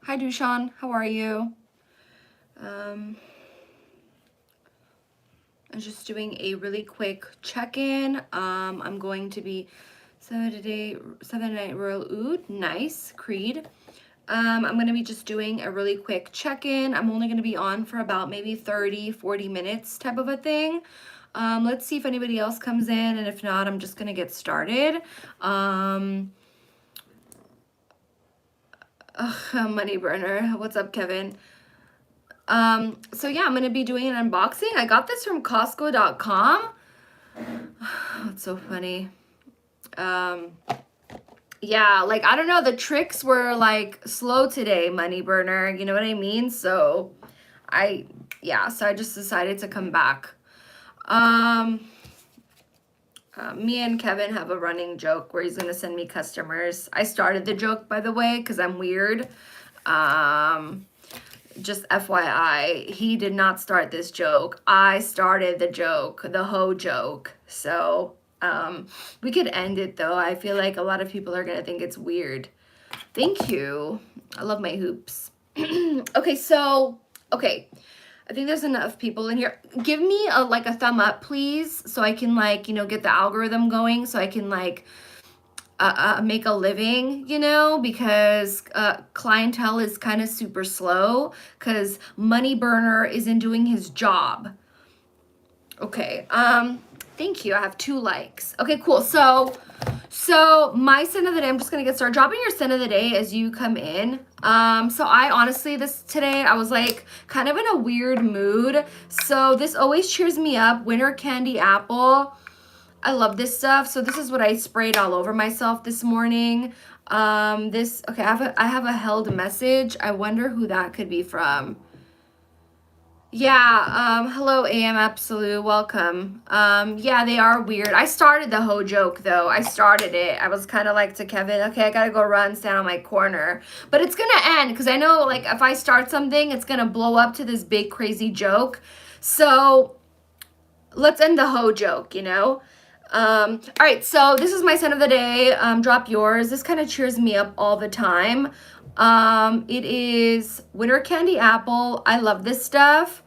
Hi, Dushan. How are you? Um, I'm just doing a really quick check-in. I'm going to be 7 to 8 Royal Oud. Nice. Creed. I'm going to be just doing a really quick check-in. I'm only going to be on for about maybe 30, 40 minutes type of a thing. Let's see if anybody else comes in, and if not, I'm just going to get started. Money burner. What's up, Kevin? So yeah, I'm gonna be doing an unboxing. I got this from Costco.com. That's so funny. Yeah, like I don't know, the tricks were like slow today, money burner. You know what I mean? So I just decided to come back. Me and Kevin have a running joke where he's gonna send me customers. I started the joke, by the way, because I'm weird. Just FYI, he did not start this joke. I started the joke, the hoe joke. So we could end it though. I feel like a lot of people are gonna think it's weird. Thank you. I love my hoops. Okay. I think there's enough people in here. Give me a thumb up, please, so I can get the algorithm going, so I can make a living, because clientele is kind of super slow because Money Burner isn't doing his job. Okay, thank you. I have 2 likes. Okay, cool. So my scent of the day, I'm just gonna get started. Dropping your scent of the day as you come in. So I honestly, today I was like kind of in a weird mood. So this always cheers me up. Winter Candy Apple. I love this stuff. So this is what I sprayed all over myself this morning. Okay, I have a held message. I wonder who that could be from. Yeah, hello AM Absolute, welcome. Yeah, they are weird. I started the hoe joke though. I started it. I was kind of like to Kevin, okay, I gotta go run, stand on my corner. But it's gonna end because I know like if I start something, it's gonna blow up to this big crazy joke. So let's end the hoe joke, all right, so this is my scent of the day. Drop yours. This kind of cheers me up all the time. It is Winter Candy Apple. I love this stuff.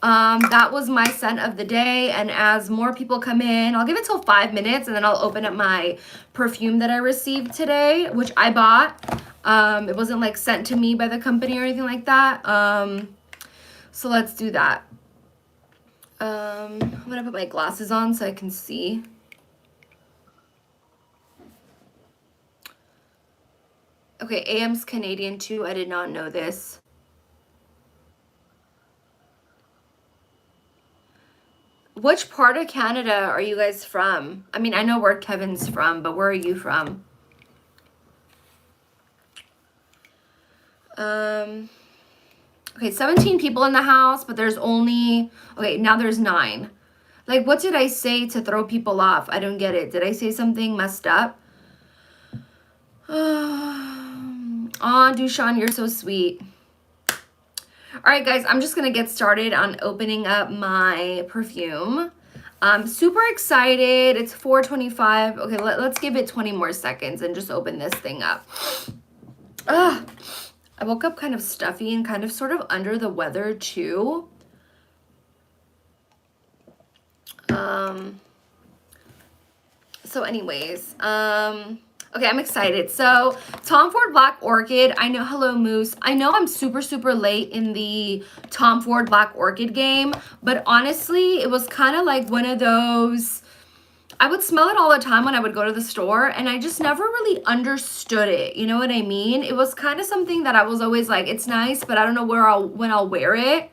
That was my scent of the day, and as more people come in, I'll give it till 5 minutes, and then I'll open up my perfume that I received today, which I bought. It wasn't like sent to me by the company or anything like that. So let's do that. I'm gonna put my glasses on so I can see. Okay, AM's Canadian too. I did not know this. Which part of Canada are you guys from? I mean, I know where Kevin's from, but where are you from? Okay, 17 people in the house, but there's only, okay, now there's 9. Like, what did I say to throw people off? I don't get it. Did I say something messed up? Aw, Dushan, you're so sweet. All right, guys, I'm just going to get started on opening up my perfume. I'm super excited. It's 4:25. Okay, let's give it 20 more seconds and just open this thing up. I woke up kind of stuffy and kind of sort of under the weather, too. So anyways, okay, I'm excited. So Tom Ford Black Orchid. I know, hello Moose. I know I'm super, super late in the Tom Ford Black Orchid game, but honestly, it was kind of like one of those, I would smell it all the time when I would go to the store, and I just never really understood it. You know what I mean? It was kind of something that I was always like, it's nice, but I don't know when I'll wear it.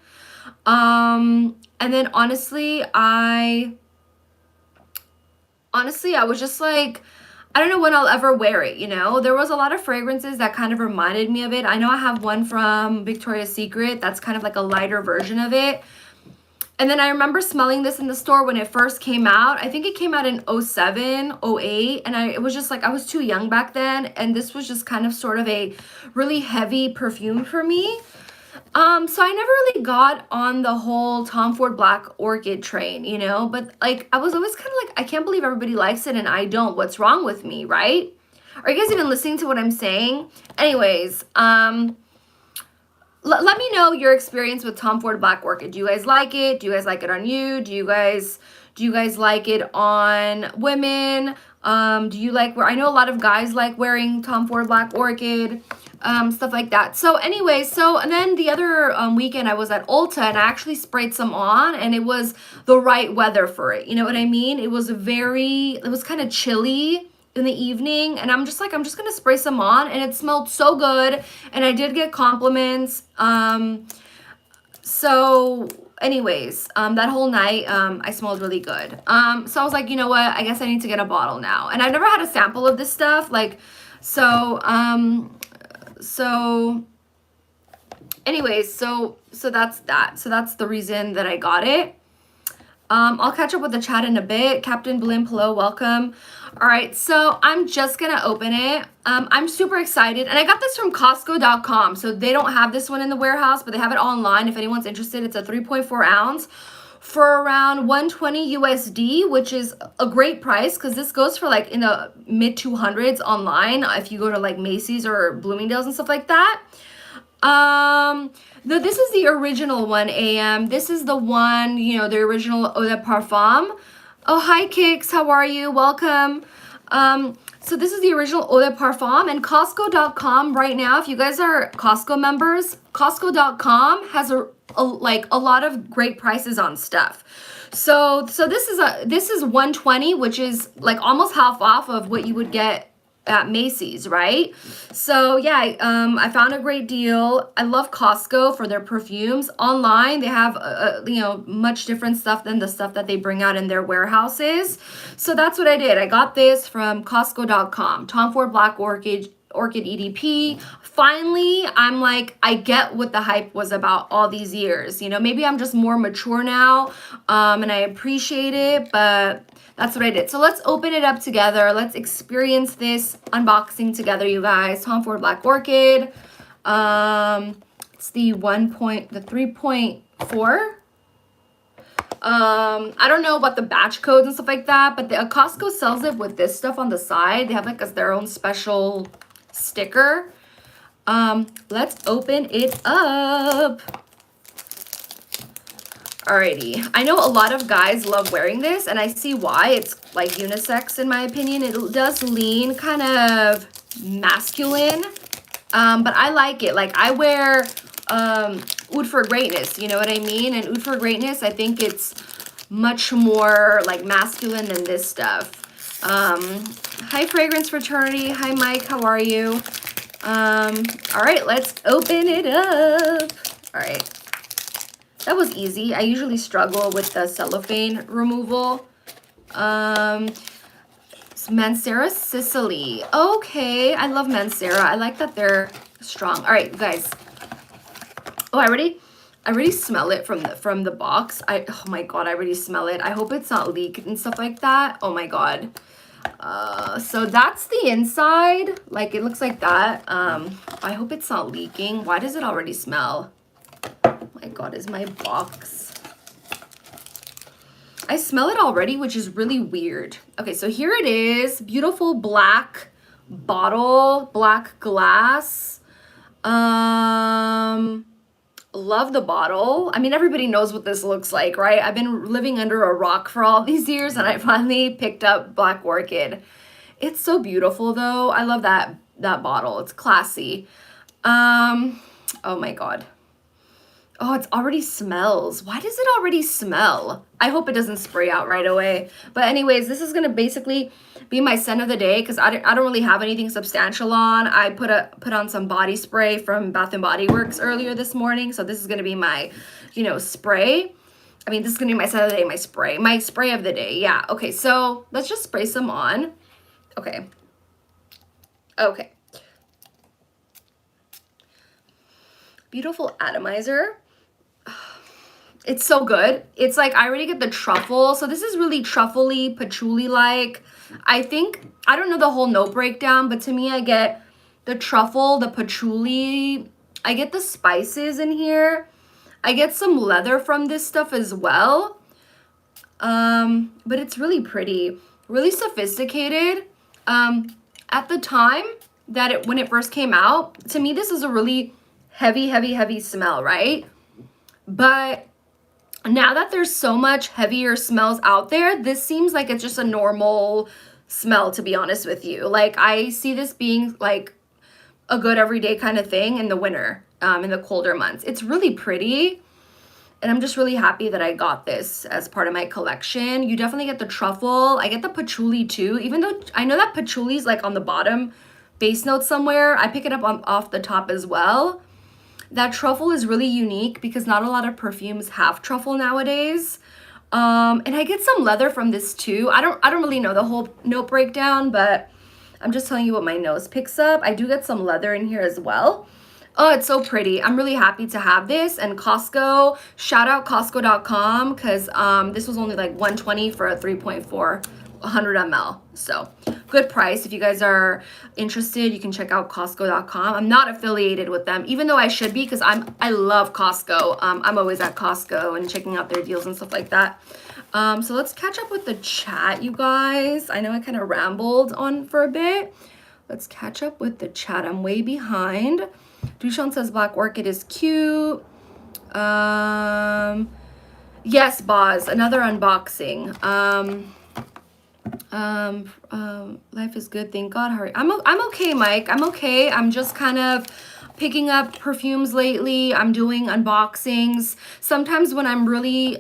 And then honestly, I was just like, I don't know when I'll ever wear it, There was a lot of fragrances that kind of reminded me of it. I know I have one from Victoria's Secret that's kind of like a lighter version of it. And then I remember smelling this in the store when it first came out. I think it came out in 07, 08, and it was just like, I was too young back then, and this was just kind of sort of a really heavy perfume for me. So I never really got on the whole Tom Ford Black Orchid train, but like I was always kind of like, I can't believe everybody likes it and I don't. What's wrong with me, right? Are you guys even listening to what I'm saying? Anyways, let me know your experience with Tom Ford Black Orchid. Do you guys like it? Do you guys like it on you? Do you guys like it on women? Do you like I know a lot of guys like wearing Tom Ford Black Orchid, stuff like that. So anyway, and then the other weekend I was at Ulta and I actually sprayed some on, and it was the right weather for it. You know what I mean? It was kind of chilly in the evening, and I'm just gonna spray some on, and it smelled so good, and I did get compliments. So anyways, that whole night, I smelled really good. So I was like, you know what, I guess I need to get a bottle now. And I've never had a sample of this stuff, like, so anyways, so that's that. So that's the reason that I got it. I'll catch up with the chat in a bit. Captain Blimp, hello, welcome. All right, so I'm just gonna open it. I'm super excited, and I got this from Costco.com. So they don't have this one in the warehouse, but they have it online. If anyone's interested, it's a 3.4 ounce for around 120 USD, which is a great price because this goes for like in the mid 200s online if you go to like Macy's or Bloomingdale's and stuff like that. This is the original one, AM. This is the one, you know, the original Eau de Parfum. Oh, hi, Kix. How are you? Welcome. So this is the original Eau de Parfum, and Costco.com right now, if you guys are Costco members, Costco.com has a lot of great prices on stuff. So this is 120, which is like almost half off of what you would get at Macy's, right? So yeah, I found a great deal. I love Costco for their perfumes. Online, they have you know, much different stuff than the stuff that they bring out in their warehouses. So that's what I did. I got this from Costco.com. Tom Ford Black Orchid EDP. Finally, I'm like, I get what the hype was about all these years. You know, maybe I'm just more mature now, and I appreciate it, but that's what I did. So let's open it up together. Let's experience this unboxing together, you guys. Tom Ford Black Orchid. It's the 3.4. I don't know about the batch codes and stuff like that, but Costco sells it with this stuff on the side. They have like their own special sticker. Let's open it up. Alrighty, I know a lot of guys love wearing this, and I see why. It's like unisex in my opinion. It does lean kind of masculine, but I like it. Like I wear Oud for Greatness, you know what I mean? And Oud for Greatness, I think it's much more like masculine than this stuff. Hi Fragrance Fraternity, hi Mike, how are you? All right, let's open it up. All right. That was easy. I usually struggle with the cellophane removal. Mancera Sicily. Okay, I love Mancera. I like that they're strong. All right, guys. Oh, I already smell it from the box. Oh my god, I already smell it. I hope it's not leaked and stuff like that. Oh my god. So that's the inside. Like it looks like that. I hope it's not leaking. Why does it already smell? My god, is my box. I smell it already, which is really weird. Okay, so here it is. Beautiful black bottle, black glass. Love the bottle. I mean, everybody knows what this looks like, right? I've been living under a rock for all these years, and I finally picked up Black Orchid. It's so beautiful, though. I love that bottle. It's classy. Oh my god. Oh, it already smells. Why does it already smell? I hope it doesn't spray out right away. But anyways, this is gonna basically be my scent of the day because I don't really have anything substantial on. I put on some body spray from Bath and Body Works earlier this morning, so this is gonna be my, you know, spray. I mean, this is gonna be my scent of the day, my spray of the day. Yeah. Okay. So let's just spray some on. Okay. Okay. Beautiful atomizer. It's so good. It's like I already get the truffle. So this is really truffle-y, patchouli-like. I think, I don't know the whole note breakdown, but to me I get the truffle, the patchouli. I get the spices in here. I get some leather from this stuff as well. But it's really pretty, really sophisticated. At the time when it first came out, to me this is a really heavy, heavy, heavy smell, right? But now that there's so much heavier smells out there, this seems like it's just a normal smell, to be honest with you. Like, I see this being like a good everyday kind of thing in the winter, in the colder months. It's really pretty. And I'm just really happy that I got this as part of my collection. You definitely get the truffle. I get the patchouli too, even though I know that patchouli is like on the bottom base note somewhere. I pick it up off the top as well. That truffle is really unique because not a lot of perfumes have truffle nowadays. And I get some leather from this too. I don't really know the whole note breakdown, but I'm just telling you what my nose picks up. I do get some leather in here as well. Oh, it's so pretty. I'm really happy to have this. And Costco, shout out Costco.com, because this was only like $120 for a 3.4 100 ml. So good price. If you guys are interested, you can check out Costco.com. I'm not affiliated with them, even though I should be, because I love Costco. I'm always at Costco and checking out their deals and stuff like that. So let's catch up with the chat, you guys. I know I kind of rambled on for a bit. Let's catch up with the chat. I'm way behind. Dushan says Black Orchid is cute. Yes, Boz, another unboxing. Life is good, thank God. Hurry. I'm okay, Mike. I'm okay. I'm just kind of picking up perfumes lately. I'm doing unboxings. Sometimes when I'm really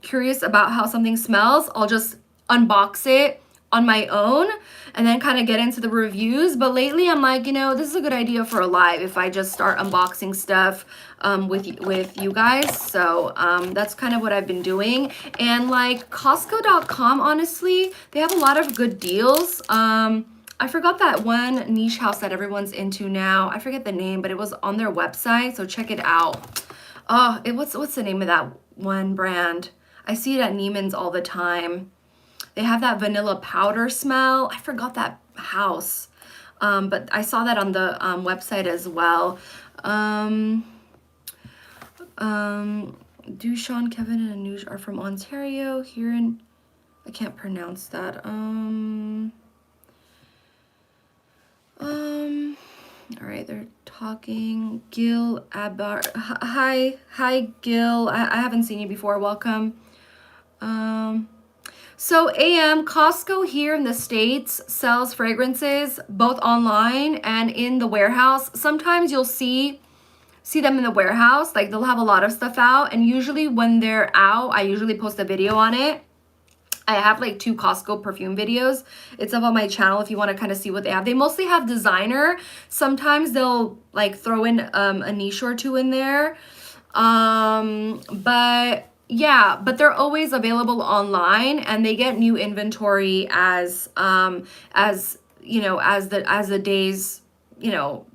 curious about how something smells, I'll just unbox it on my own and then kind of get into the reviews. But lately I'm like, you know, this is a good idea for a live if I just start unboxing stuff with you guys. So that's kind of what I've been doing. And like Costco.com, honestly, they have a lot of good deals. I forgot that one niche house that everyone's into now. I forget the name, but it was on their website, so check it out. Oh, what's the name of that one brand? I see it at Neiman's all the time. They have that vanilla powder smell. I forgot that house, but I saw that on the website as well. Dushan, Kevin, and Anuj are from Ontario. Here in, I can't pronounce that. All right, they're talking. Gil Abar. Hi, Gil. I haven't seen you before. Welcome. So Costco here in the States sells fragrances both online and in the warehouse. Sometimes you'll see them in the warehouse, like they'll have a lot of stuff out, and usually when they're out, I usually post a video on it. I have like 2 Costco perfume videos. It's up on my channel if you want to kind of see what they have. They mostly have designer. Sometimes they'll like throw in a niche or 2 in there. But yeah, but they're always available online, and they get new inventory as you know, as the days, you know,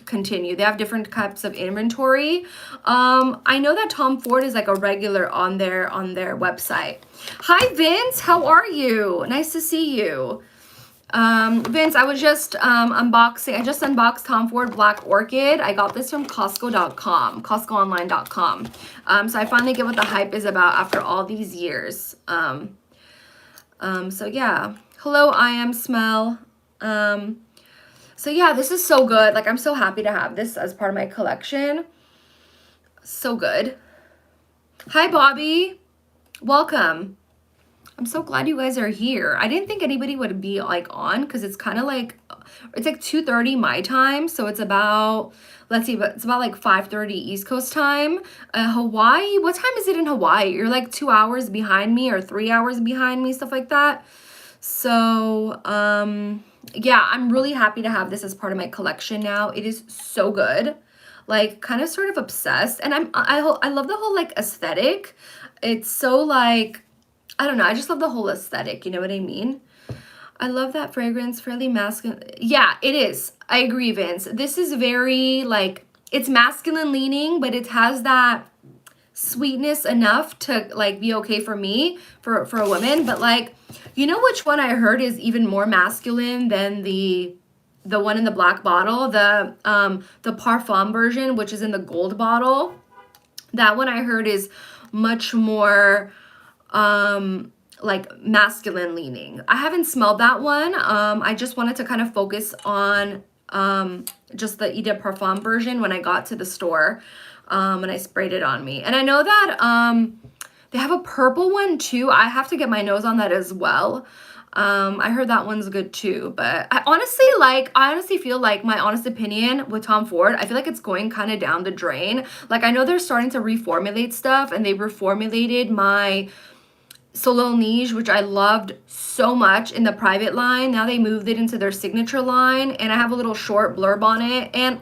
continue. They have different types of inventory. I know that Tom Ford is like a regular on their website. Hi Vince, how are you? Nice to see you. Vince, I was just unboxing. I just unboxed Tom Ford Black Orchid. I got this from Costco.com, CostcoOnline.com. So I finally get what the hype is about after all these years. So yeah. Hello, I am Smell. So yeah, this is so good. Like, I'm so happy to have this as part of my collection. So good. Hi, Bobby. Welcome. I'm so glad you guys are here. I didn't think anybody would be like on, because it's kind of like, it's like 2:30 my time. So it's about, let's see, but it's about like 5:30 East Coast time. Hawaii, what time is it in Hawaii? You're like 2 hours behind me or 3 hours behind me, stuff like that. So, yeah, I'm really happy to have this as part of my collection now. It is so good. Like, kind of sort of obsessed. And I love the whole like aesthetic. It's so like, I don't know, I just love the whole aesthetic, you know what I mean? I love that fragrance, fairly masculine. Yeah, it is. I agree, Vince. This is very like, it's masculine leaning, but it has that sweetness enough to like be okay for me, for a woman. But like, you know which one I heard is even more masculine than the one in the black bottle, the Parfum version, which is in the gold bottle. That one I heard is much more like masculine leaning. I haven't smelled that one. I just wanted to kind of focus on just the Eau de Parfum version when I got to the store, and I sprayed it on me. And I know that they have a purple one too. I have to get my nose on that as well. I heard that one's good too, but I honestly feel like, my honest opinion with Tom Ford, I feel like it's going kind of down the drain. Like, I know they're starting to reformulate stuff, and they reformulated my Solo Niche, which I loved so much in the private line. Now they moved it into their signature line, and I have a little short blurb on it, and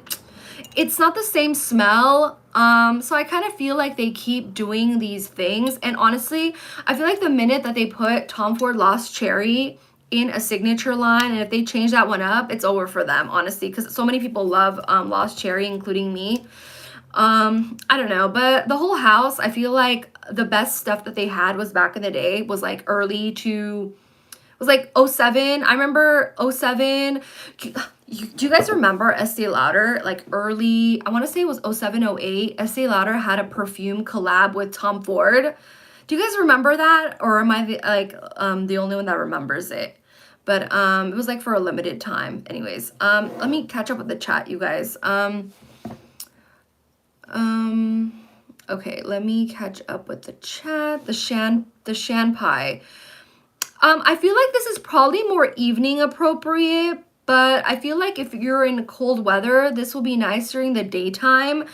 it's not the same smell. So I kind of feel like they keep doing these things, and honestly, I feel like the minute that they put Tom Ford Lost Cherry in a signature line, and if they change that one up, it's over for them, honestly, because so many people love Lost Cherry, including me. I don't know, but the whole house, I feel like the best stuff that they had was back in the day, was like early to, it was like '07. I remember '07. Do you guys remember Estee Lauder? Like early, I want to say it was '07, '08. Estee Lauder had a perfume collab with Tom Ford. Do you guys remember that? Or am I the only one that remembers it? But it was like for a limited time. Anyways, let me catch up with the chat, you guys. Okay, let me catch up with the chat. The Shan Pie. I feel like this is probably more evening appropriate, but I feel like if you're in cold weather, this will be nice during the daytime.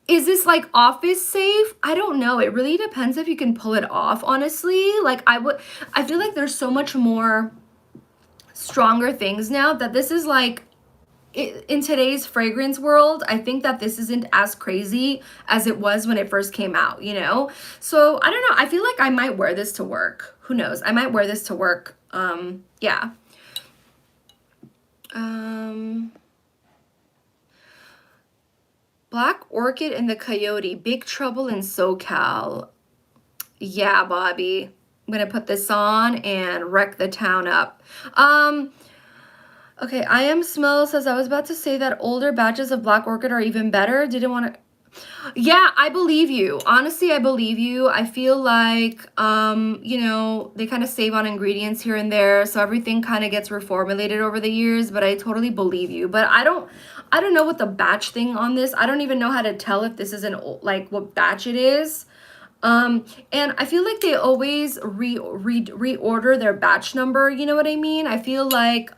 Is this like office safe? I don't know. It really depends if you can pull it off, honestly. Like I feel like there's so much more stronger things now that this is like, in today's fragrance world, I think that this isn't as crazy as it was when it first came out, you know? So I don't know. I feel like I might wear this to work. Who knows? I might wear this to work. Yeah. Black Orchid and the Coyote, Big Trouble in SoCal. Yeah, Bobby. I'm gonna put this on and wreck the town up. Okay, I Am Smell says, I was about to say that older batches of Black Orchid are even better. Didn't want to... Yeah, I believe you. Honestly, I believe you. I feel like, you know, they kind of save on ingredients here and there, so everything kind of gets reformulated over the years, but I totally believe you. But I don't know what the batch thing on this. I don't even know how to tell if this is like what batch it is. And I feel like they always reorder their batch number, you know what I mean? I feel like,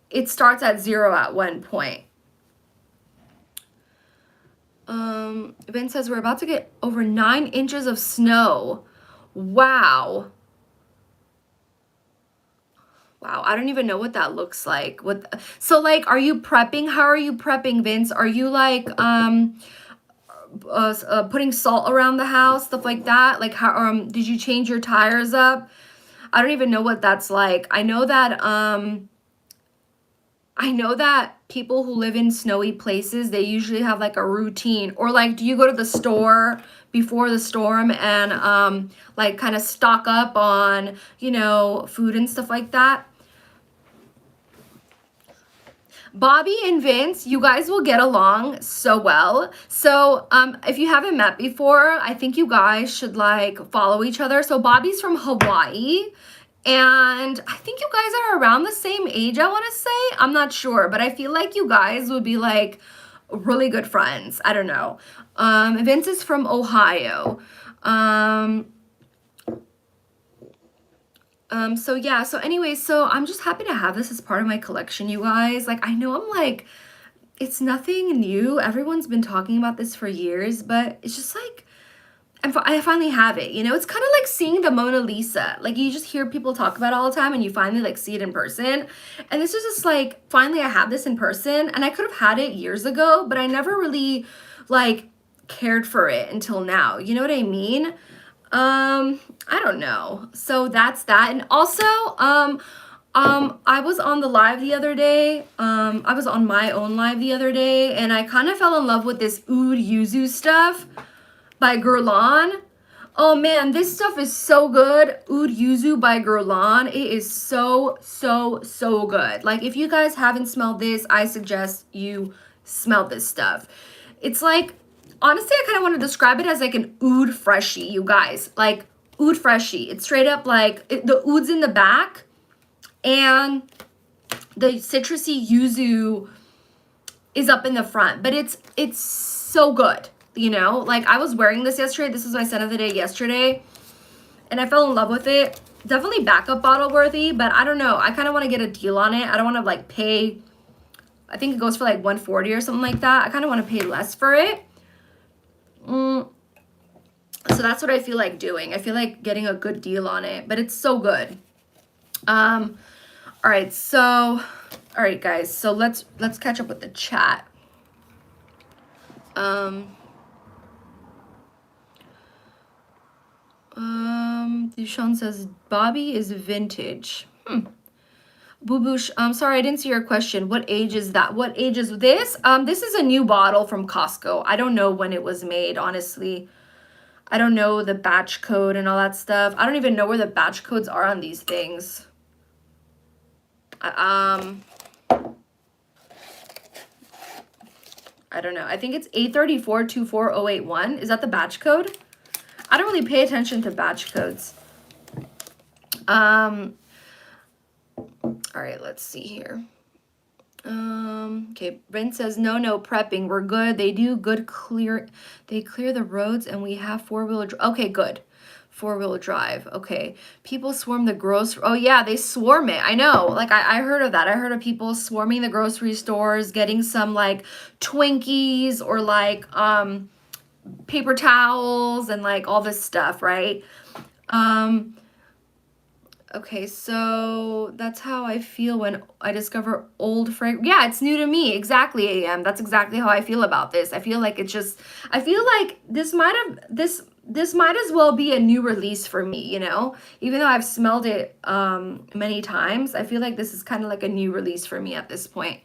it starts at 0 at one point. Ben says we're about to get over 9 inches of snow. Wow. Wow, I don't even know what that looks like. So like, are you prepping? How are you prepping, Vince? Are you like putting salt around the house, stuff like that? Like how did you change your tires up? I don't even know what that's like. I know that people who live in snowy places, they usually have like a routine. Or like, do you go to the store before the storm and like kind of stock up on, you know, food and stuff like that? Bobby and Vince, you guys will get along so well. So if you haven't met before, I think you guys should like follow each other. So Bobby's from Hawaii. And I think you guys are around the same age, I want to say. I'm not sure, but I feel like you guys would be like really good friends. I don't know. Vince is from Ohio. So yeah, so anyway, so I'm just happy to have this as part of my collection, you guys. Like, I know I'm like, it's nothing new. Everyone's been talking about this for years, but it's just like, I finally have it, you know? It's kind of like seeing the Mona Lisa. Like, you just hear people talk about it all the time, and you finally, like, see it in person. And this is just, like, finally I have this in person. And I could have had it years ago, but I never really, like, cared for it until now. You know what I mean? I don't know. So that's that. And also, I was on the live the other day. I was on my own live the other day, and I kind of fell in love with this Oud Yuzu stuff by Guerlain. Oh man, this stuff is so good. Oud Yuzu by Guerlain. It is so, so, so good. Like, if you guys haven't smelled this, I suggest you smell this stuff. It's like, honestly, I kind of want to describe it as like an oud freshie, you guys. Like, oud freshie. It's straight up like, the oud's in the back, and the citrusy yuzu is up in the front, but it's so good, you know? Like, I was wearing this yesterday. This was my scent of the day yesterday, and I fell in love with it. Definitely backup bottle worthy, but I don't know. I kind of want to get a deal on it. I don't want to like pay, I think it goes for like 140 or something like that. I kind of want to pay less for it. So that's what I feel like doing. I feel like getting a good deal on it, but it's so good. All right, so, all right, guys. So let's catch up with the chat. Dushan says Bobby is vintage. Boo-boosh, I'm sorry, I didn't see your question. What age is that? What age is this? This is a new bottle from Costco. I don't know when it was made, honestly. I don't know the batch code and all that stuff. I don't even know where the batch codes are on these things. I don't know. I think it's 834-24081. Is that the batch code? I don't really pay attention to batch codes. All right, let's see here. Okay, Brent says, no, prepping. We're good. They do good clear. They clear the roads and we have four-wheel drive. Okay, good. Four-wheel drive. Okay. People swarm the grocery. Oh, yeah, they swarm it. I know. Like, I heard of that. I heard of people swarming the grocery stores, getting some, like, Twinkies or, like, paper towels and, like, all this stuff, right? Okay, so that's how I feel when I discover old fragrance. Yeah, it's new to me. Exactly, AM. That's exactly how I feel about this. I feel like it's just, I feel like this might as well be a new release for me, you know? Even though I've smelled it many times, I feel like this is kind of like a new release for me at this point.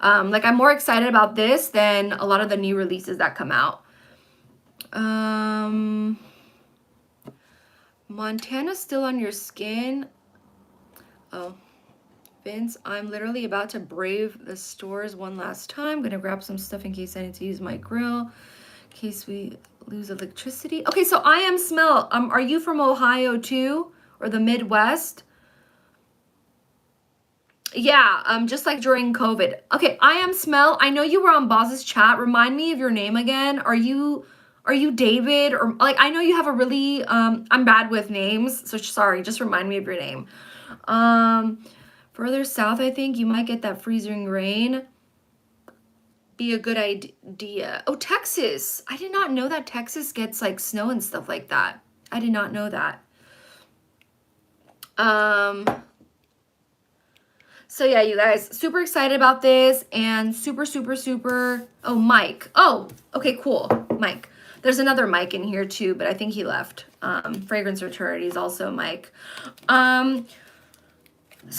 Like, I'm more excited about this than a lot of the new releases that come out. Montana's still on your skin. Oh, Vince, I'm literally about to brave the stores one last time. I'm gonna grab some stuff in case I need to use my grill, in case we lose electricity. Okay, so I am smell. Are you from Ohio too, or the Midwest? Yeah, just like during COVID. Okay, I am smell. I know you were on Boz's chat. Remind me of your name again. Are you David, or like, I know you have a really I'm bad with names, so sorry, just remind me of your name. Further south, I think you might get that freezing rain. Be a good idea. Oh, Texas. I did not know that Texas gets like snow and stuff like that. I did not know that. So yeah, you guys, super excited about this, and super, oh, Mike. Oh, okay, cool. Mike. There's another Mike in here too, but I think he left. Fragrance Returned, he's also Mike. So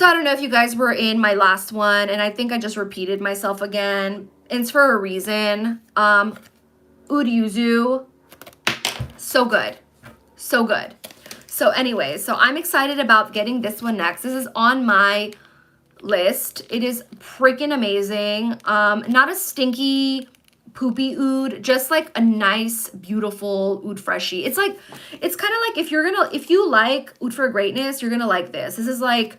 I don't know if you guys were in my last one, and I think I just repeated myself again. It's for a reason. Oud Yuzu, so good. So good. So anyway, so I'm excited about getting this one next. This is on my list. It is freaking amazing. Not a stinky, poopy oud, just like a nice, beautiful oud freshie. It's like, it's kind of like if you like Oud for Greatness, you're gonna like this. This is like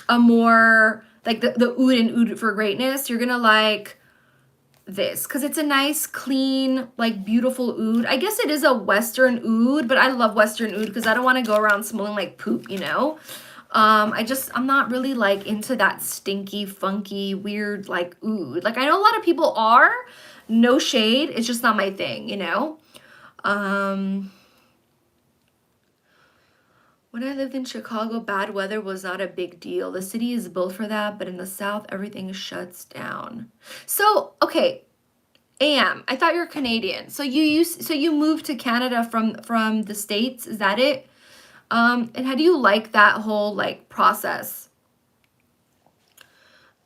a more, like the oud and Oud for Greatness, you're gonna like this because it's a nice, clean, like beautiful oud. I guess it is a Western oud, but I love Western oud because I don't want to go around smelling like poop, you know? I'm not really like into that stinky, funky, weird, like oud. Like, I know a lot of people are, no shade, it's just not my thing, you know? When I lived in Chicago, bad weather was not a big deal. The city is built for that, but in the South, everything shuts down. So, okay, AM, I thought you were Canadian. So you moved to Canada from the States, is that it? And how do you like that whole like process?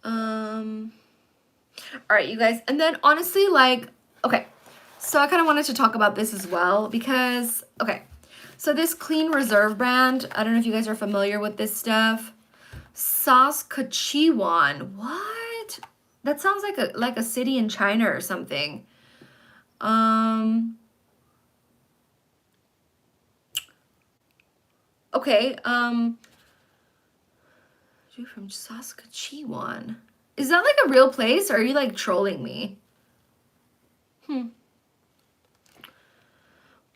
All right, you guys. And then honestly, like, okay, so I kind of wanted to talk about this as well because, okay, so this Clean Reserve brand, I don't know if you guys are familiar with this stuff. Saskatchewan. What? That sounds like a city in China or something. Okay, from Saskatchewan. Is that like a real place, or are you like trolling me?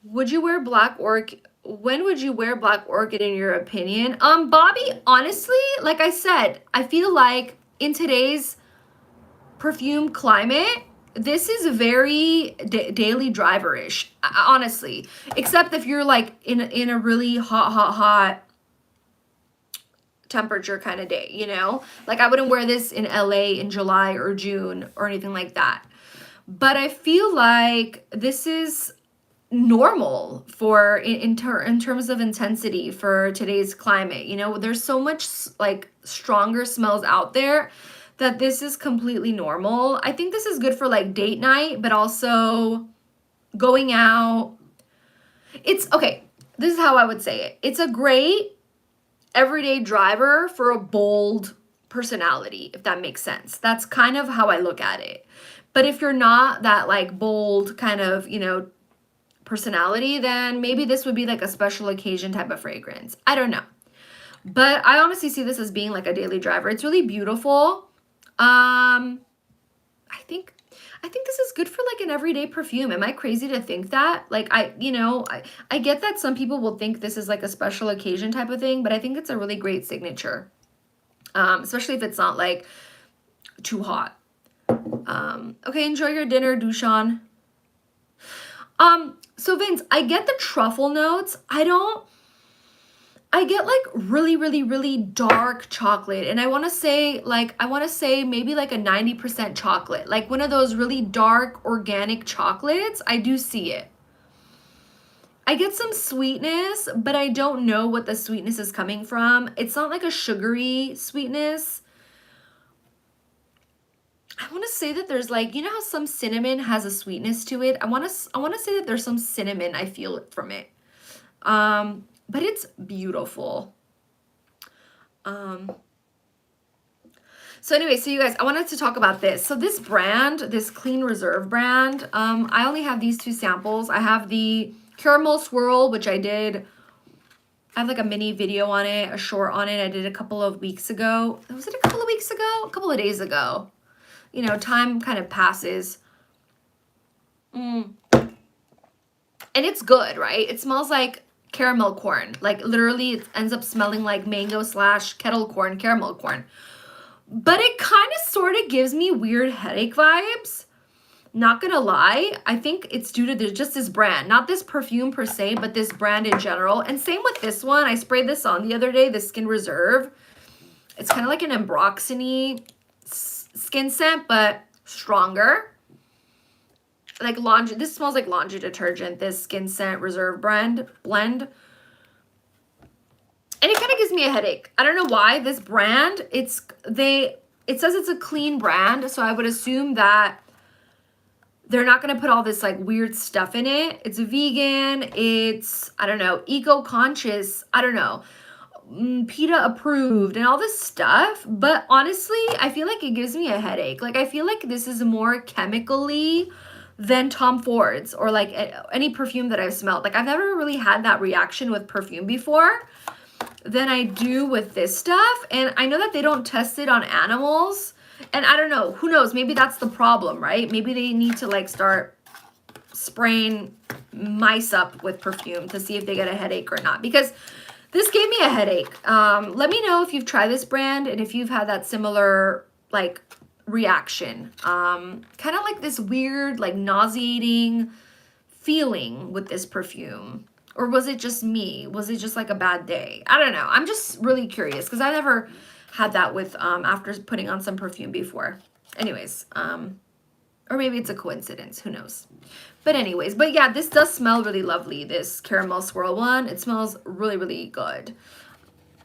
Would you wear black orchid? When would you wear black orchid in your opinion? Bobby, honestly, like I said, I feel like in today's perfume climate, this is very daily driver-ish, honestly. Except if you're like in a really hot temperature kind of day, you know? Like I wouldn't wear this in LA in July or June or anything like that. But I feel like this is normal for in terms of intensity for today's climate. You know, there's so much like stronger smells out there that this is completely normal. I think this is good for like date night, but also going out. It's okay. This is how I would say it. It's a great everyday driver for a bold personality, if that makes sense. That's kind of how I look at it. But if you're not that like bold kind of, you know, personality, then maybe this would be like a special occasion type of fragrance. I don't know. But I honestly see this as being like a daily driver. It's really beautiful. I think this is good for like an everyday perfume. Am I crazy to think that? Like I get that some people will think this is like a special occasion type of thing, but I think it's a really great signature. Especially if it's not like too hot. Okay, enjoy your dinner, Dushan. So Vince, I get the truffle notes. I get like really, really, really dark chocolate. And I want to say maybe like a 90% chocolate. Like one of those really dark organic chocolates. I do see it. I get some sweetness, but I don't know what the sweetness is coming from. It's not like a sugary sweetness. I want to say that there's like, you know how some cinnamon has a sweetness to it? I want to say that there's some cinnamon, I feel it from it. But it's beautiful. So anyway, so you guys, I wanted to talk about this. So this brand, this Clean Reserve brand, I only have these two samples. I have the Caramel Swirl, which I have like a mini video on it, a short on it. I did a couple of weeks ago. Was it a couple of weeks ago? A couple of days ago. You know, time kind of passes. And it's good, right? It smells like caramel corn. Like literally it ends up smelling like mango / kettle corn, caramel corn. But it kind of sort of gives me weird headache vibes. Not gonna lie. I think it's due to just this brand. Not this perfume per se, but this brand in general. And same with this one. I sprayed this on the other day, the Skin Reserve. It's kind of like an Ambroxany skin scent, but stronger. Like laundry, this smells like laundry detergent, this Skin Scent Reserve blend. And it kind of gives me a headache. I don't know why. This brand, it says it's a clean brand, so I would assume that they're not going to put all this like weird stuff in it. It's vegan, it's, I don't know, eco-conscious, I don't know, PETA approved and all this stuff. But honestly, I feel like it gives me a headache. Like I feel like this is more chemically than Tom Ford's or like any perfume that I've smelled. Like I've never really had that reaction with perfume before than I do with this stuff. And I know that they don't test it on animals. And I don't know, who knows? Maybe that's the problem, right? Maybe they need to like start spraying mice up with perfume to see if they get a headache or not. Because this gave me a headache. Let me know if you've tried this brand and if you've had that similar like reaction. Kind of like this weird, like nauseating feeling with this perfume. Or was it just me? Was it just like a bad day? I don't know. I'm just really curious because I never had that with after putting on some perfume before. Anyways, or maybe it's a coincidence. Who knows? But anyways, but yeah, this does smell really lovely. This Caramel Swirl one. It smells really, really good.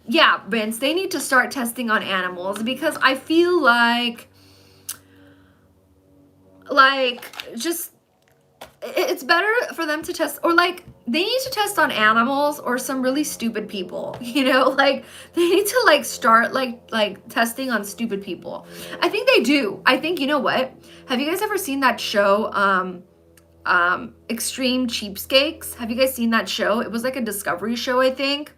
Yeah, Vince, they need to start testing on animals because I feel like just it's better for them to test, or like they need to test on animals or some really stupid people, you know, like they need to like start like testing on stupid people. I think they do. I think, you know what, have you guys ever seen that show Extreme Cheapskates? Have you guys seen that show? It was like a Discovery show, I think.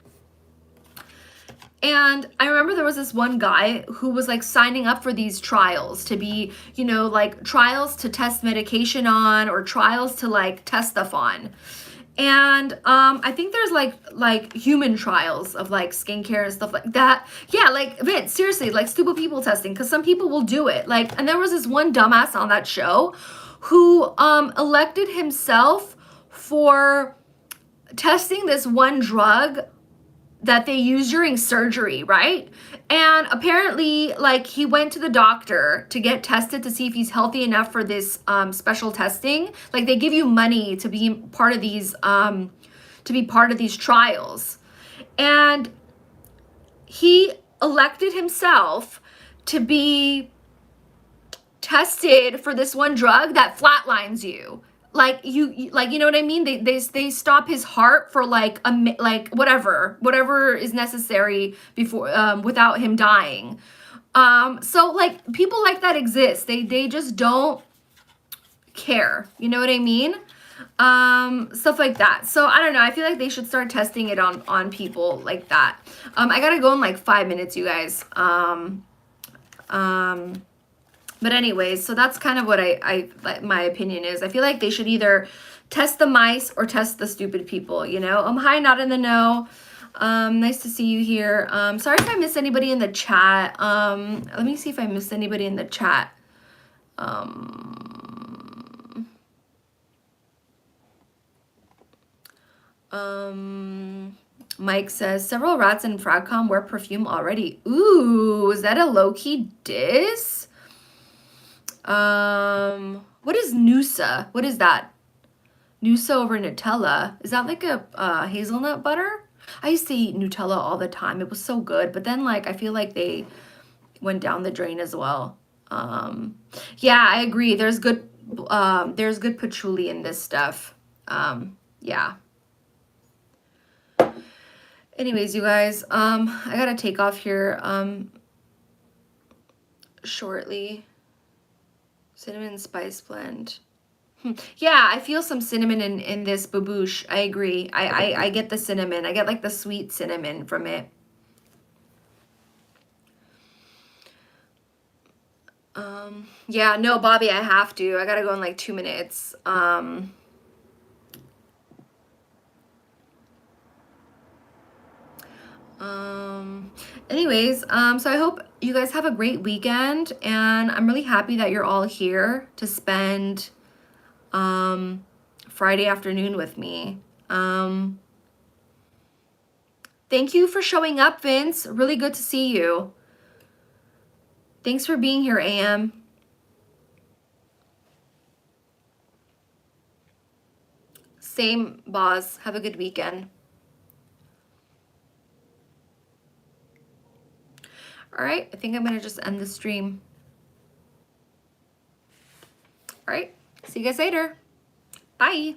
And I remember there was this one guy who was like signing up for these trials to be, you know, like trials to test medication on, or trials to like test stuff on. And I think there's like human trials of like skincare and stuff like that. Yeah, like Vince, seriously, like stupid people testing, because some people will do it. Like, and there was this one dumbass on that show who elected himself for testing this one drug that they use during surgery, right? And apparently, like, he went to the doctor to get tested to see if he's healthy enough for this special testing. Like, they give you money to be part of these trials. And he elected himself to be tested for this one drug that flatlines you. Like you know what I mean? They stop his heart for like whatever is necessary before without him dying. So like people like that exist. They just don't care. You know what I mean? Stuff like that. So I don't know. I feel like they should start testing it on people like that. I gotta go in like 5 minutes, you guys. But anyways, so that's kind of what my opinion is. I feel like they should either test the mice or test the stupid people, you know? Hi, not in the know. Nice to see you here. Sorry if I missed anybody in the chat. Let me see if I missed anybody in the chat. Mike says, several rats in Fragcom wear perfume already. Ooh, is that a low-key diss? What is Noosa? What is that? Noosa over Nutella. Is that like a hazelnut butter? I used to eat Nutella all the time. It was so good. But then like I feel like they went down the drain as well. Yeah, I agree. There's good patchouli in this stuff. Yeah. Anyways, you guys, I gotta take off here shortly. Cinnamon spice blend. Yeah, I feel some cinnamon in this babouche. I agree. I get the cinnamon. I get like the sweet cinnamon from it. Yeah, no, Bobby, I have to. I gotta go in like 2 minutes. Anyways, so I hope you guys have a great weekend, and I'm really happy that you're all here to spend Friday afternoon with me. Thank you for showing up, Vince. Really good to see you. Thanks for being here, AM. Same, boss. Have a good weekend. All right, I think I'm going to just end the stream. All right, see you guys later. Bye.